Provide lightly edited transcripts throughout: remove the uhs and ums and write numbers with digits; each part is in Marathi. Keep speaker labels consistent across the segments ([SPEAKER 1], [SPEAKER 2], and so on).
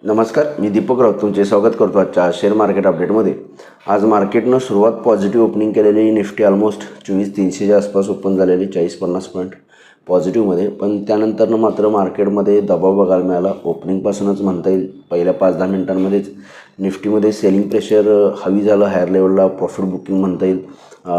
[SPEAKER 1] नमस्कार, मी दीपक राऊत तुमचे स्वागत करतो आजच्या शेअर मार्केट अपडेटमध्ये। आज मार्केटनं सुरुवात पॉझिटिव्ह ओपनिंग केलेली। निफ्टी ऑलमोस्ट 24,300च्या आसपास ओपन झालेली, 40-50 पॉईंट पॉझिटिव्हमध्ये। पण त्यानंतरनं मात्र मार्केटमध्ये दबाव बघायला मिळाला। ओपनिंगपासूनच म्हणता येईल पहिल्या 5-10 मिनिटांमध्येच निफ्टीमध्ये सेलिंग प्रेशर हवी झालं हायर लेवलला। प्रॉफिट बुकिंग म्हणता येईल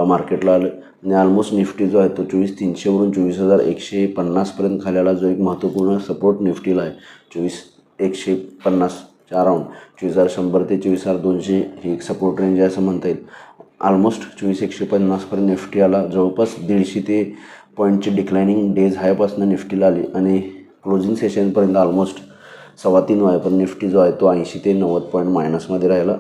[SPEAKER 1] मार्केटला आलं आणि ऑलमोस्ट निफ्टी जो आहे तो 24,300वरून 24,150पर्यंत खाली आला। जो एक महत्त्वपूर्ण सपोर्ट निफ्टीला आहे 24,150च्या अराउंड 24,100 ते 24,200 ही एक सपोर्ट रेंज आहे असं म्हणता येईल। ऑलमोस्ट 24,150पर्यंत निफ्टी आला। जवळपास 150 ते पॉईंटची डिक्लायनिंग डेज हायपासून निफ्टीला आली आणि क्लोजिंग सेशनपर्यंत ऑलमोस्ट 3.25 वाजेपर्यंत निफ्टी जो आहे तो 80 ते 90 पॉईंट मायनसमध्ये राहिला।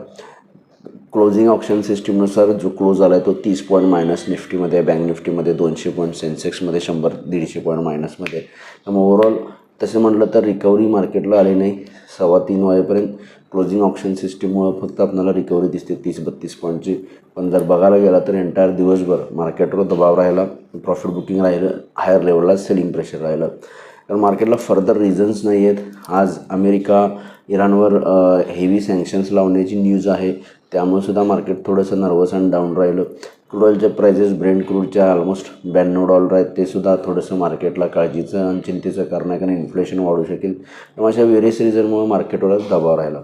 [SPEAKER 1] क्लोजिंग ऑप्शन सिस्टीमनुसार जो क्लोज आला आहे तो 30 पॉईंट मायनस निफ्टीमध्ये आहे, बँक निफ्टीमध्ये 200 पॉईंट, सेन्सेक्समध्ये 100-150 पॉईंट मायनसमध्ये। त्यामुळे ओव्हरऑल तसे म्हटलं तर रिकव्हरी मार्केटला आली नाही 3:15 वाजेपर्यंत। क्लोजिंग ऑप्शन सिस्टीममुळे फक्त आपल्याला रिकव्हरी दिसते 30-32 पॉईंटची। पण जर बघायला गेला तर एंटायर दिवसभर मार्केटवर दबाव राहिला, प्रॉफिट बुकिंग राहिलं, हायर लेवलला सेलिंग प्रेशर राहिलं। तर मार्केटला फर्दर रिझन्स नाही आहेत। आज अमेरिका इराणवर हेवी सँक्शन्स लावण्याची न्यूज आहे, त्यामुळे सुद्धा मार्केट थोडंसं नर्वस अँड डाऊन राहिलं। क्रूड ऑइलचे प्राइजेस ब्रेंट क्रूडच्या ऑलमोस्ट $92 आहेत, ते सुद्धा थोडंसं मार्केटला काळजीचं आणि चिंतेचं कारण आहे, कारण इन्फ्लेशन वाढू शकेल। त्यामुळे अशा वेरियस रिझनमुळे मार्केटवर दबाव राहिला।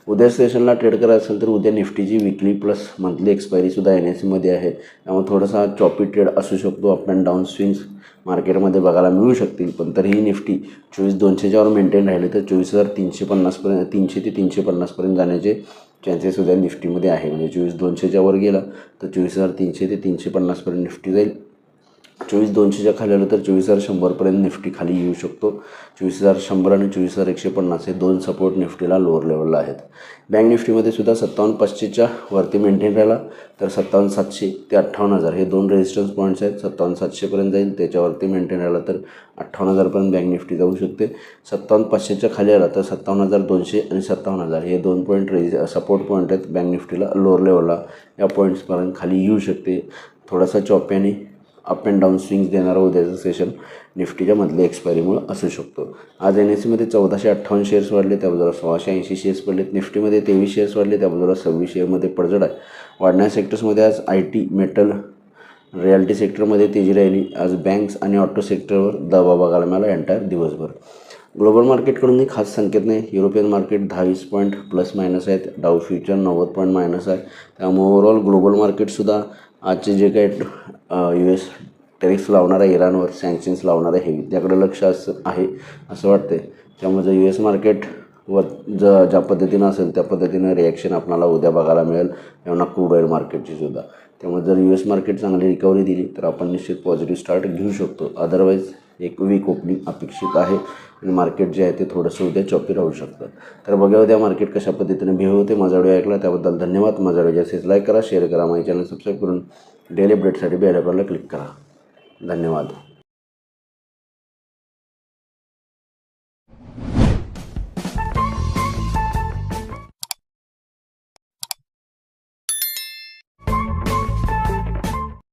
[SPEAKER 1] उद्या सेशनला ट्रेड करायचं असेल तर उद्या निफ्टीची विकली प्लस मंथली एक्सपायरीसुद्धा NSEमध्ये आहे, त्यामुळे थोडासा चॉपी ट्रेड असू शकतो। अप अँड डाऊन स्विंग्स मार्केटमध्ये बघायला मिळू शकतील। पण तरीही निफ्टी 24,200च्यावर मेंटेन राहिले तर 24,350पर्यंत 300 ते 350पर्यंत जाण्याचे चान्सेस उद्या निफ्टीमध्ये आहे। म्हणजे 24,200च्या वर गेला तर 24,300 ते 350पर्यंत निफ्टी जाईल। 24,200च्या खाली आलं तर 24,100पर्यंत निफ्टी खाली येऊ शकतो। 24,100 आणि 24,150 हे दोन सपोर्ट निफ्टीला लोअर लेवलला आहेत। बँक निफ्टीमध्ये सुद्धा 57,500च्या वरती मेंटेन राहिला तर 57,700 ते 58,000 हे दोन रेजिस्टन्स पॉईंट्स आहेत। 57,700पर्यंत जाईल, त्याच्यावरती मेंटेन राहिला तर 58,000पर्यंत बँक निफ्टी जाऊ शकते। 57,500च्या खाली आला तर 57,200 आणि 57,000 हे दोन पॉईंट सपोर्ट पॉईंट आहेत बँक निफ्टीला लोअर लेवलला। या पॉईंट्सपर्यंत खाली येऊ शकते। थोडासा चॉप्याने अप अँड डाऊन स्विंग्स देणारा उद्याचं सेशन निफ्टीच्या मधल्या एक्सपायरीमुळे असू शकतो। आज NSEमध्ये 1,458 शेअर्स वाढले, त्याबद्दल 1,680 शेअर्स पडलेत। निफ्टीमध्ये 23 शेअर्स वाढले, त्याबद्दल 26 शेअरमध्ये पडझड आहे। वाढणाऱ्या सेक्टर्समध्ये आज IT, मेटल, रिअल्टी सेक्टरमध्ये तेजी राहिली। आज बँक्स आणि ऑटो सेक्टरवर दबाव बघायला मिळाला एंटायर दिवसभर। ग्लोबल मार्केटकडूनही खास संकेत नाही। European market 10-20 point plus minus आहेत, डाऊ फ्युचर 90 पॉईंट मायनस आहे। त्यामुळे ओव्हरऑल ग्लोबल मार्केटसुद्धा आजचे जे काही US टॅरिफ लावणार आहे, इराणवर सँक्शन्स लावणार आहे हेवी, त्याकडे लक्ष आहे असं वाटतं। त्यामुळे जर US मार्केटवर ज्या पद्धतीनं असेल त्या पद्धतीनं रिॲक्शन आपल्याला उद्या बघायला मिळेल, तेव्हा क्रूड ऑइल मार्केटची सुद्धा। त्यामुळे जर US मार्केट चांगली रिकव्हरी दिली तर आपण निश्चित पॉझिटिव्ह स्टार्ट घेऊ शकतो। अदरवाईज एक वीक ओपनिंग अपेक्षित आहे आणि मार्केट जे आहे ते थोडंसं उद्या चॉपी राहू शकतं। तर बघा उद्या मार्केट कशा पद्धतीने बिहेव होते। माझा व्हिडिओ ऐकला त्याबद्दल धन्यवाद। माझा व्हिडिओ असेल लाईक करा, शेअर करा, माझ्या चॅनल सबस्क्राईब करून डेली अपडेटसाठी बेल आयकॉनला क्लिक करा। धन्यवाद।